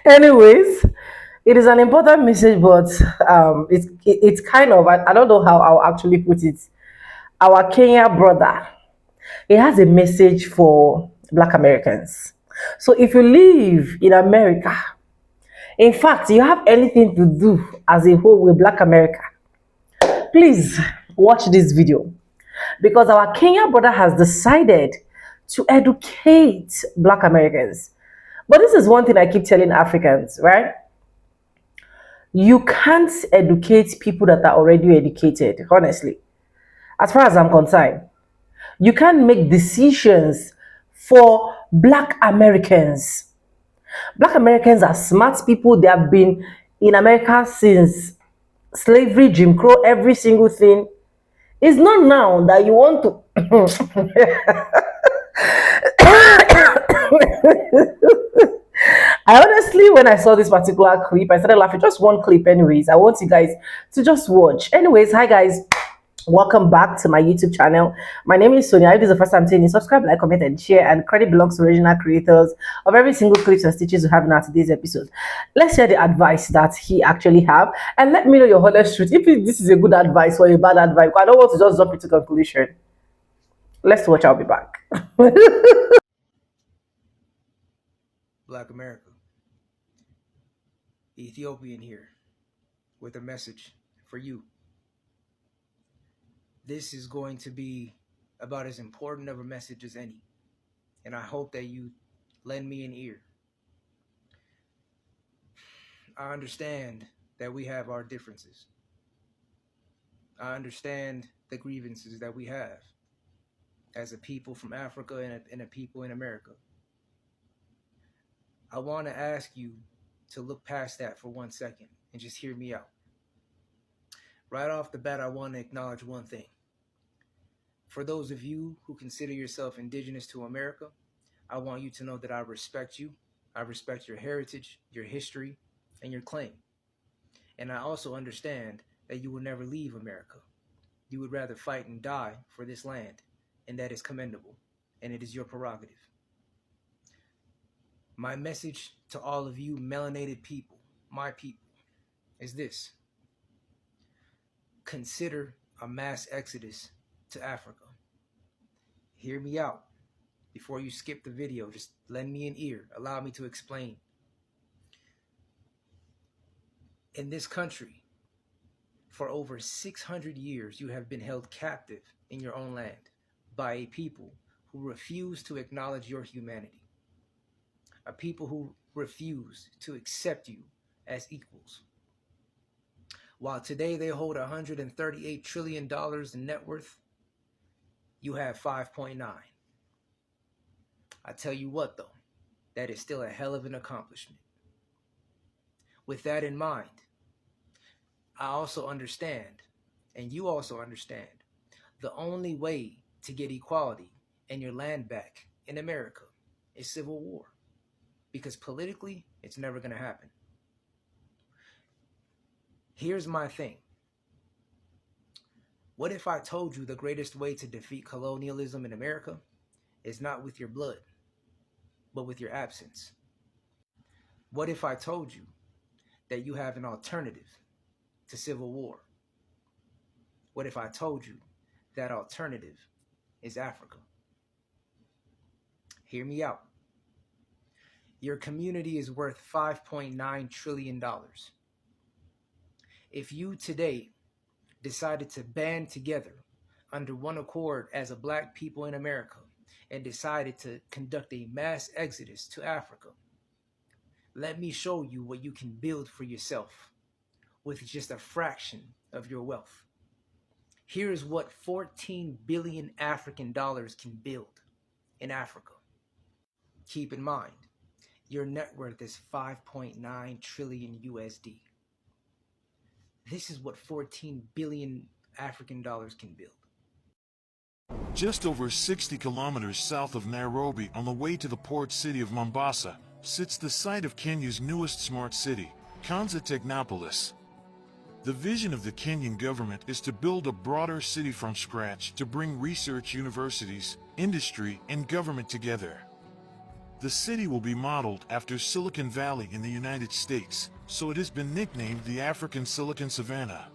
Anyways, it is an important message, but it's kind of I don't know how I'll actually put it. Our Kenya brother, he has a message for Black Americans. So if you live in America, in fact, you have anything to do as a whole with Black America, please watch this video because our Kenya brother has decided to educate Black Americans. But this is one thing I keep telling Africans, right? You can't educate people that are already educated, honestly. As far as I'm concerned, you can't make decisions for Black Americans. Black Americans are smart people. They have been in America since slavery, Jim Crow, every single thing. It's not now that you want to. I honestly, when I saw this particular clip, I started laughing. Just one clip, anyways. I want you guys to just watch. Anyways, hi guys. Welcome back to my YouTube channel. My name is Sonia. If this is the first time seeing you, subscribe, like, comment, and share. And credit belongs to original creators of every single clips and stitches we have in our today's episode. Let's share the advice that he actually have, and let me know your honest truth. If this is a good advice or a bad advice, I don't want to just jump into conclusion. Let's watch. I'll be back. Black America, Ethiopian here with a message for you. This is going to be about as important of a message as any, and I hope that you lend me an ear. I understand that we have our differences. I understand the grievances that we have as a people from Africa and a people in America. I want to ask you to look past that for 1 second and just hear me out. Right off the bat, I want to acknowledge one thing. For those of you who consider yourself indigenous to America, I want you to know that I respect you. I respect your heritage, your history, and your claim. And I also understand that you will never leave America. You would rather fight and die for this land, and that is commendable, and it is your prerogative. My message to all of you melanated people, my people, is this. Consider a mass exodus to Africa. Hear me out. Before you skip the video, just lend me an ear. Allow me to explain. In this country, for over 600 years, you have been held captive in your own land by a people who refuse to acknowledge your humanity. A people who refuse to accept you as equals. While today they hold $138 trillion in net worth, you have 5.9. I tell you what though, that is still a hell of an accomplishment. With that in mind, I also understand, and you also understand, the only way to get equality and your land back in America is civil war. Because politically, it's never going to happen. Here's my thing. What if I told you the greatest way to defeat colonialism in America is not with your blood, but with your absence? What if I told you that you have an alternative to civil war? What if I told you that alternative is Africa? Hear me out. Your community is worth $5.9 trillion. If you today decided to band together under one accord as a black people in America and decided to conduct a mass exodus to Africa, let me show you what you can build for yourself with just a fraction of your wealth. Here's what 14 billion African dollars can build in Africa. Keep in mind, your net worth is 5.9 trillion USD. This is what 14 billion African dollars can build. Just over 60 kilometers south of Nairobi, on the way to the port city of Mombasa, sits the site of Kenya's newest smart city, Konza Technopolis. The vision of the Kenyan government is to build a broader city from scratch to bring research universities, industry, and government together. The city will be modeled after Silicon Valley in the United States, so it has been nicknamed the African Silicon Savannah.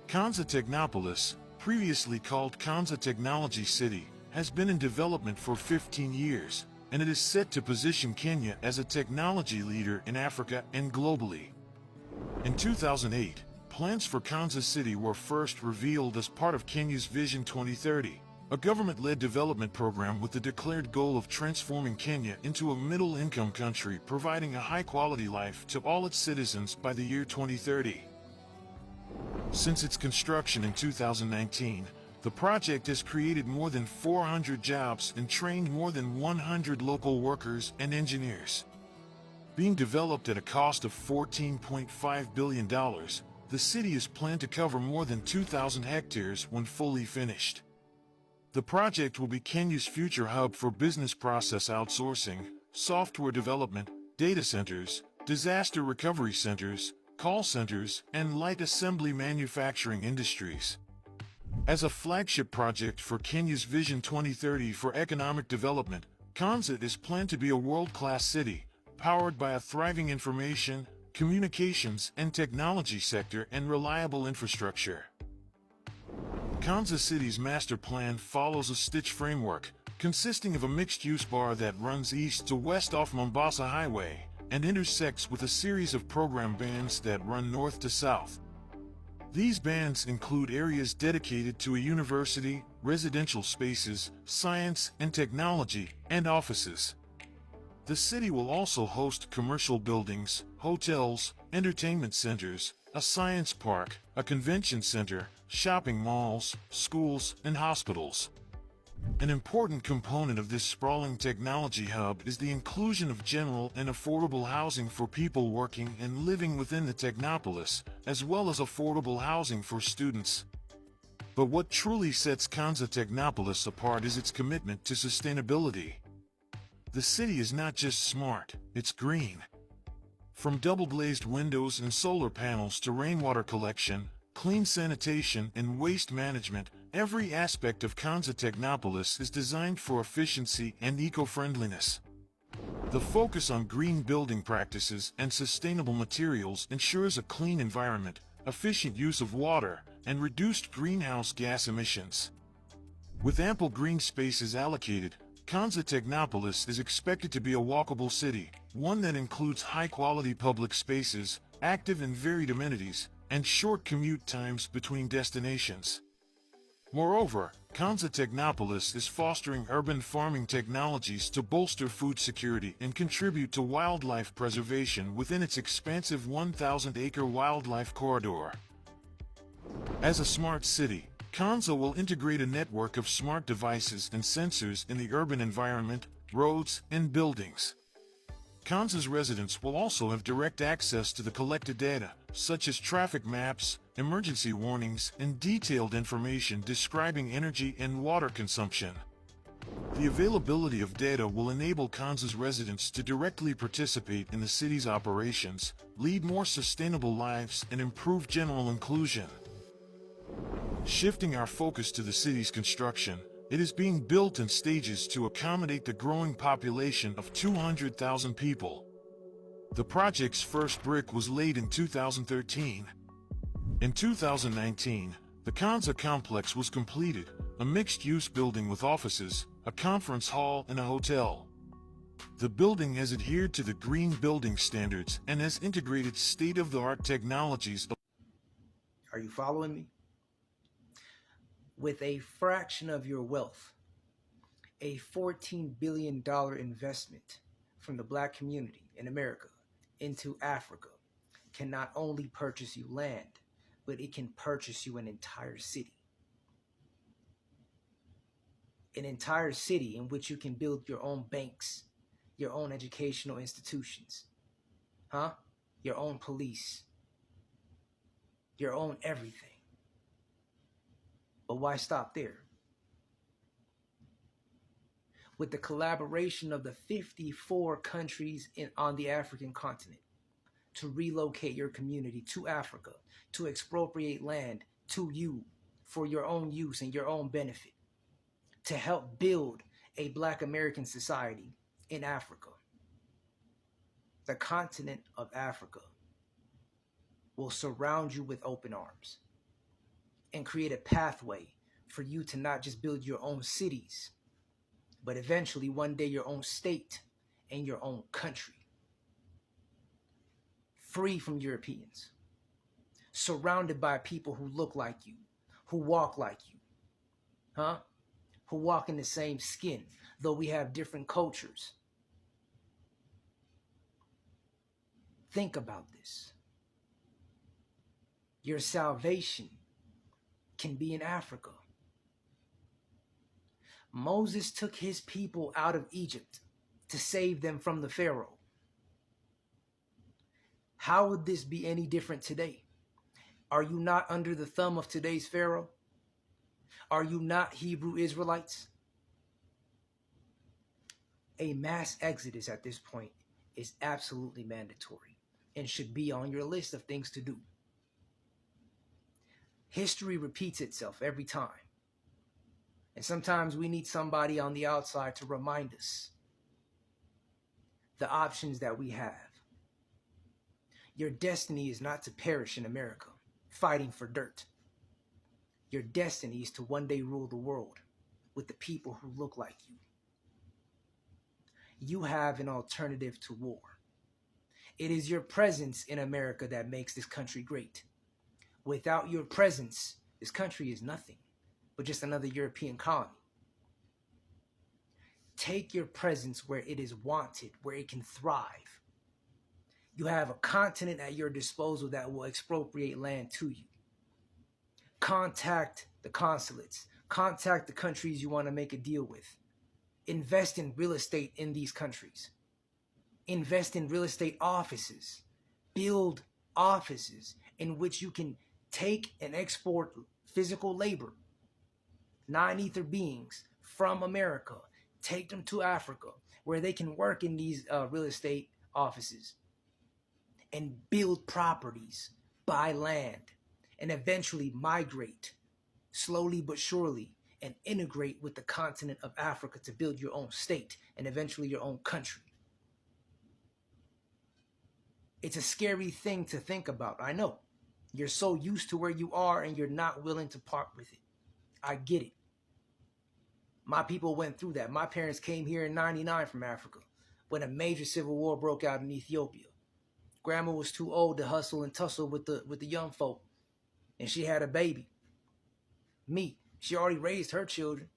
Konza Technopolis, previously called Konza Technology City, has been in development for 15 years, and it is set to position Kenya as a technology leader in Africa and globally. In 2008, plans for Konza City were first revealed as part of Kenya's Vision 2030, a government-led development program with the declared goal of transforming Kenya into a middle-income country, providing a high-quality life to all its citizens by the year 2030. Since its construction in 2019, the project has created more than 400 jobs and trained more than 100 local workers and engineers. Being developed at a cost of $14.5 billion, the city is planned to cover more than 2,000 hectares when fully finished. The project will be Kenya's future hub for business process outsourcing, software development, data centers, disaster recovery centers, call centers, and light assembly manufacturing industries. As a flagship project for Kenya's Vision 2030 for economic development, Konza is planned to be a world-class city, powered by a thriving information, communications, and technology sector and reliable infrastructure. Konza City's master plan follows a stitch framework, consisting of a mixed-use bar that runs east to west off Mombasa Highway and intersects with a series of program bands that run north to south. These bands include areas dedicated to a university, residential spaces, science and technology, and offices. The city will also host commercial buildings, hotels, entertainment centers, a science park, a convention center, shopping malls, schools, and hospitals. An important component of this sprawling technology hub is the inclusion of general and affordable housing for people working and living within the Technopolis, as well as affordable housing for students. But what truly sets Konza Technopolis apart is its commitment to sustainability. The city is not just smart, it's green. From double-glazed windows and solar panels to rainwater collection, clean sanitation, and waste management, every aspect of Konza Technopolis is designed for efficiency and eco-friendliness. The focus on green building practices and sustainable materials ensures a clean environment, efficient use of water, and reduced greenhouse gas emissions. With ample green spaces allocated, Konza Technopolis is expected to be a walkable city, one that includes high-quality public spaces, active and varied amenities, and short commute times between destinations. Moreover, Konza Technopolis is fostering urban farming technologies to bolster food security and contribute to wildlife preservation within its expansive 1,000-acre wildlife corridor. As a smart city, Konza will integrate a network of smart devices and sensors in the urban environment, roads, and buildings. Konza's residents will also have direct access to the collected data, such as traffic maps, emergency warnings, and detailed information describing energy and water consumption. The availability of data will enable Konza's residents to directly participate in the city's operations, lead more sustainable lives, and improve general inclusion. Shifting our focus to the city's construction, it is being built in stages to accommodate the growing population of 200,000 people. The project's first brick was laid in 2013. In 2019, the Konza complex was completed, a mixed-use building with offices, a conference hall, and a hotel. The building has adhered to the green building standards and has integrated state-of-the-art technologies. Are you following me? With a fraction of your wealth, a $14 billion investment from the Black community in America into Africa can not only purchase you land, but it can purchase you an entire city. An entire city in which you can build your own banks, your own educational institutions, your own police, your own everything. But why stop there? With the collaboration of the 54 countries on the African continent to relocate your community to Africa, to expropriate land to you for your own use and your own benefit, to help build a Black American society in Africa. The continent of Africa will surround you with open arms and create a pathway for you to not just build your own cities, but eventually one day your own state and your own country, free from Europeans, surrounded by people who look like you, who walk like you, who walk in the same skin, though we have different cultures. Think about this. Your salvation can be in Africa. Moses took his people out of Egypt to save them from the Pharaoh. How would this be any different today? Are you not under the thumb of today's Pharaoh? Are you not Hebrew Israelites? A mass exodus at this point is absolutely mandatory and should be on your list of things to do. History repeats itself every time. And sometimes we need somebody on the outside to remind us the options that we have. Your destiny is not to perish in America, fighting for dirt. Your destiny is to one day rule the world with the people who look like you. You have an alternative to war. It is your presence in America that makes this country great. Without your presence, this country is nothing but just another European colony. Take your presence where it is wanted, where it can thrive. You have a continent at your disposal that will expropriate land to you. Contact the consulates. Contact the countries you want to make a deal with. Invest in real estate in these countries. Invest in real estate offices. Build offices in which you can take and export physical labor, non-ether beings from America, take them to Africa where they can work in these real estate offices and build properties, buy land, and eventually migrate slowly but surely and integrate with the continent of Africa to build your own state and eventually your own country. It's a scary thing to think about. I know. You're so used to where you are and you're not willing to part with it. I get it. My people went through that. My parents came here in '99 from Africa when a major civil war broke out in Ethiopia. Grandma was too old to hustle and tussle with the young folk, and she had a baby. Me. She already raised her children,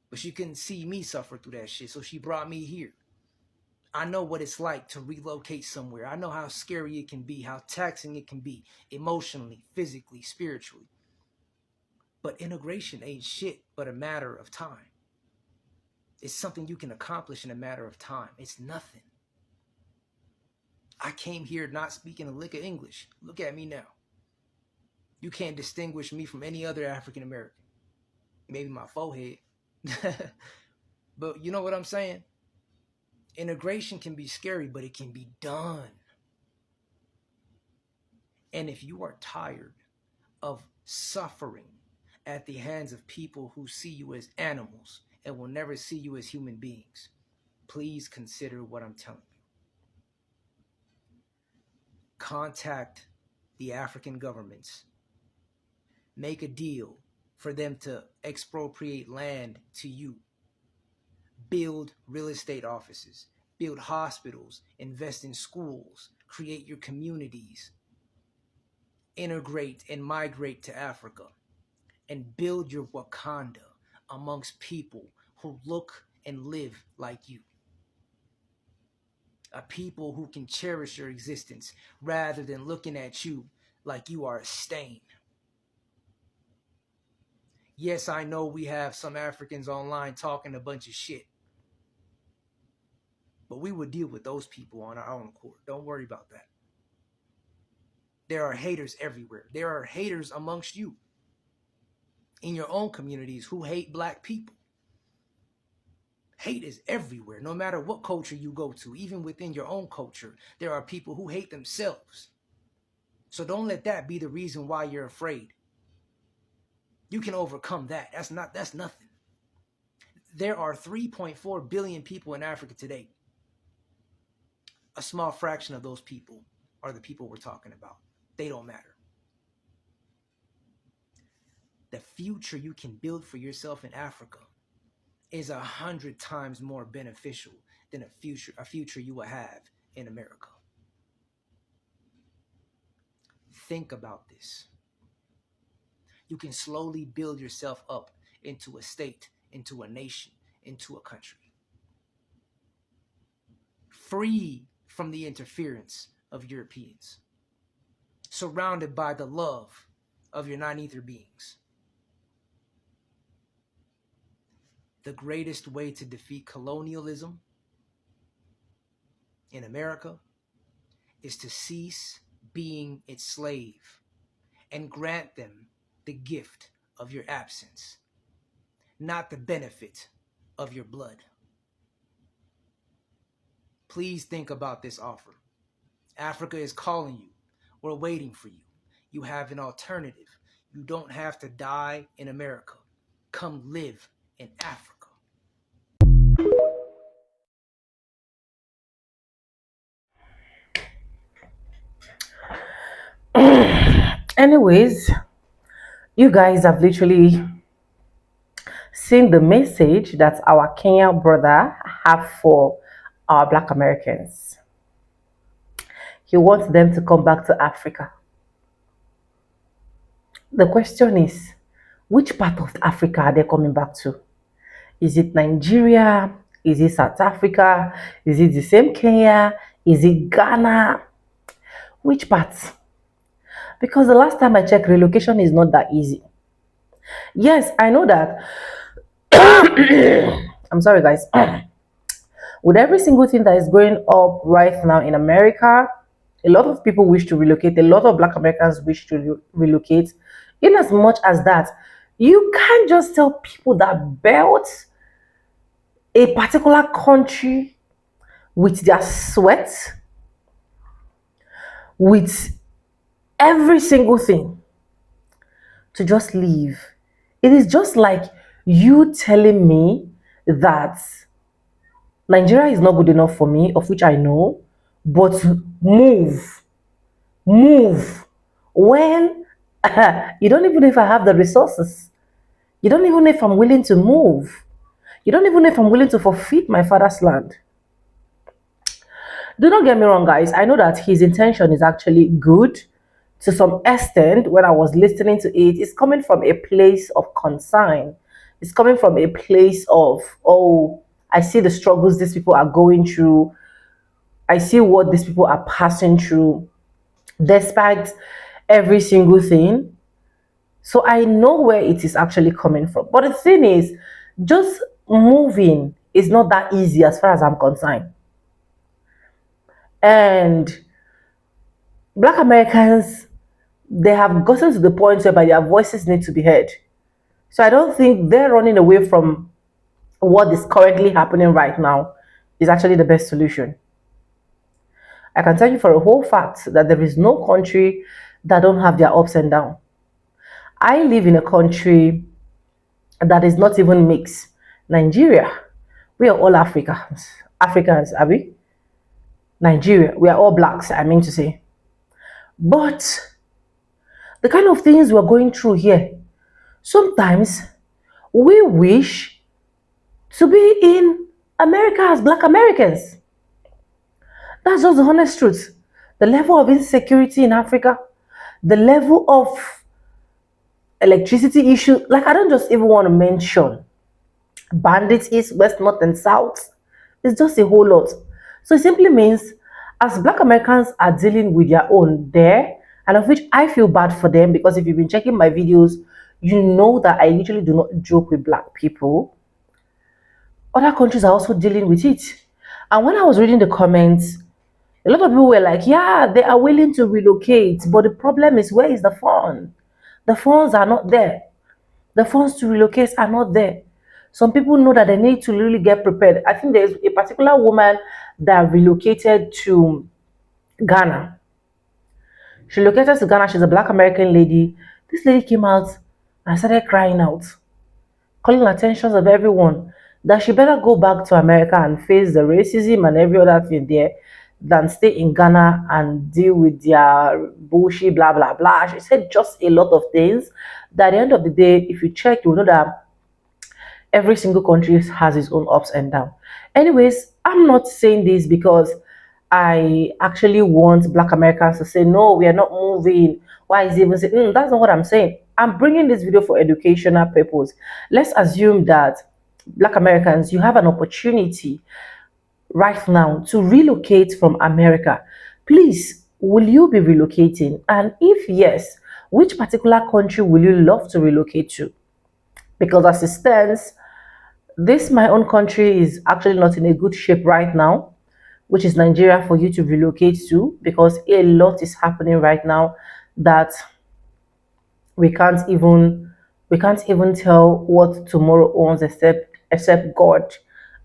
but she couldn't see me suffer through that shit, so she brought me here. I know what it's like to relocate somewhere. I know how scary it can be, how taxing it can be, emotionally, physically, spiritually. But integration ain't shit but a matter of time. It's something you can accomplish in a matter of time. It's nothing. I came here not speaking a lick of English. Look at me now. You can't distinguish me from any other African American. Maybe my forehead. But you know what I'm saying? Integration can be scary, but it can be done. And if you are tired of suffering at the hands of people who see you as animals and will never see you as human beings, please consider what I'm telling you. Contact the African governments. Make a deal for them to expropriate land to you. Build real estate offices, build hospitals, invest in schools, create your communities, integrate and migrate to Africa, and build your Wakanda amongst people who look and live like you. A people who can cherish your existence rather than looking at you like you are a stain. Yes, I know we have some Africans online talking a bunch of shit. But we would deal with those people on our own accord. Don't worry about that. There are haters everywhere. There are haters amongst you in your own communities who hate black people. Hate is everywhere, no matter what culture you go to. Even within your own culture, there are people who hate themselves. So don't let that be the reason why you're afraid. You can overcome that. That's nothing. There are 3.4 billion people in Africa today. A small fraction of those people are the people we're talking about. They don't matter. The future you can build for yourself in Africa is 100 times more beneficial than a future you will have in America. Think about this. You can slowly build yourself up into a state, into a nation, into a country, free from the interference of Europeans, surrounded by the love of your non-ether beings. The greatest way to defeat colonialism in America is to cease being its slave and grant them the gift of your absence, not the benefit of your blood. Please think about this offer. Africa is calling you. We're waiting for you. You have an alternative. You don't have to die in America. Come live in Africa. Anyways, you guys have literally seen the message that our Kenyan brother have for our Black Americans. He wants them to come back to Africa. The question is, which part of Africa are they coming back to? Is it Nigeria? Is it South Africa? Is it the same Kenya? Is it Ghana? Which part? Because the last time I checked, relocation is not that easy. Yes, I know that. I'm sorry, guys. With every single thing that is going up right now in America, a lot of people wish to relocate. A lot of Black Americans wish to relocate. In as much as that, you can't just tell people that built a particular country with their sweat, with every single thing, to just leave. It is just like you telling me that Nigeria is not good enough for me, of which I know, but move, move. When you don't even know if I have the resources, you don't even know if I'm willing to move, you don't even know if I'm willing to forfeit my father's land. Do not get me wrong, guys. I know that his intention is actually good to some extent. When I was listening to it, it's coming from a place of concern. It's coming from a place of, oh, I see the struggles these people are going through. I see what these people are passing through, despite every single thing. So I know where it is actually coming from. But the thing is, just moving is not that easy as far as I'm concerned. And Black Americans, they have gotten to the point where their voices need to be heard. So I don't think they're running away from what is currently happening right now is actually the best solution. I can tell you for a whole fact that there is no country that don't have their ups and downs. I live in a country that is not even mixed. Nigeria, we are all Africans. Africans, are we? Nigeria, we are all blacks, I mean to say. But the kind of things we're going through here, sometimes we wish to be in America as Black Americans. That's just the honest truth. The level of insecurity in Africa, the level of electricity issue, like I don't just even want to mention bandits east, west, north, and south. It's just a whole lot. So it simply means as Black Americans are dealing with their own there, and of which I feel bad for them, because if you've been checking my videos, you know that I literally do not joke with Black people. Other countries are also dealing with it. And when I was reading the comments, a lot of people were like, yeah, they are willing to relocate, but the problem is, where is the fund? The funds are not there. The funds to relocate are not there. Some people know that they need to really get prepared. I think there's a particular woman that relocated to Ghana. She relocated to Ghana. She's a Black American lady. This lady came out and started crying out, calling attention of everyone, that she better go back to America and face the racism and every other thing there than stay in Ghana and deal with their bullshit, blah, blah, blah. She said just a lot of things that at the end of the day, if you check, you will know that every single country has its own ups and downs. Anyways, I'm not saying this because I actually want Black Americans to say, no, we are not moving. Why is he even saying, that's not what I'm saying. I'm bringing this video for educational purpose. Let's assume that Black Americans, you have an opportunity right now to relocate from America. Please, will you be relocating? And if yes, which particular country will you love to relocate to? Because as it stands, this my own country is actually not in a good shape right now, which is Nigeria, for you to relocate to, because a lot is happening right now that we can't even tell what tomorrow owns, except God.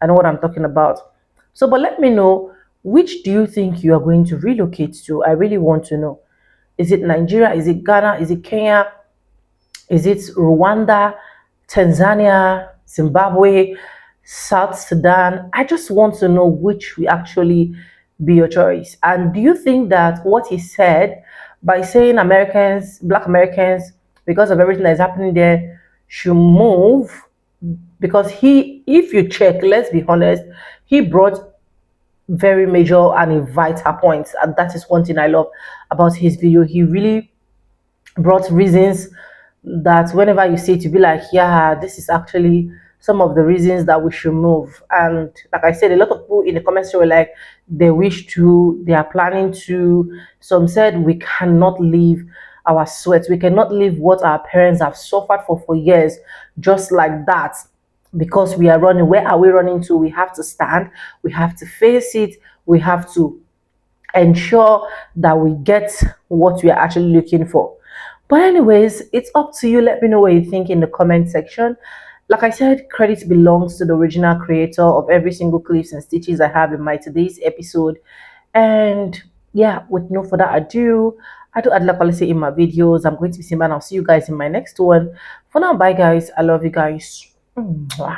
I know what I'm talking about. So but let me know, which do you think you are going to relocate to? I really want to know. Is it Nigeria? Is it Ghana? Is it Kenya? Is it Rwanda, Tanzania, Zimbabwe, South Sudan? I just want to know which will actually be your choice. And do you think that what he said by saying Americans, Black Americans, because of everything that is happening there, should move? Because he, if you check, let's be honest, he brought very major and vital points. And that is one thing I love about his video. He really brought reasons that whenever you see it, you be like, yeah, this is actually some of the reasons that we should move. And like I said, a lot of people in the comments were like, they wish to, they are planning to. Some said we cannot leave our sweat, we cannot leave what our parents have suffered for years, just like that. Because we are running, where are we running to? We have to stand, we have to face it, we have to ensure that we get what we are actually looking for. But anyways, it's up to you. Let me know what you think in the comment section. Like I said, credit belongs to the original creator of every single clips and stitches I have in my today's episode. And yeah, with no further ado, I do add like policy in my videos. I'm going to be seeing, and I'll see you guys in my next one. For now, bye guys. I love you guys. Mwah.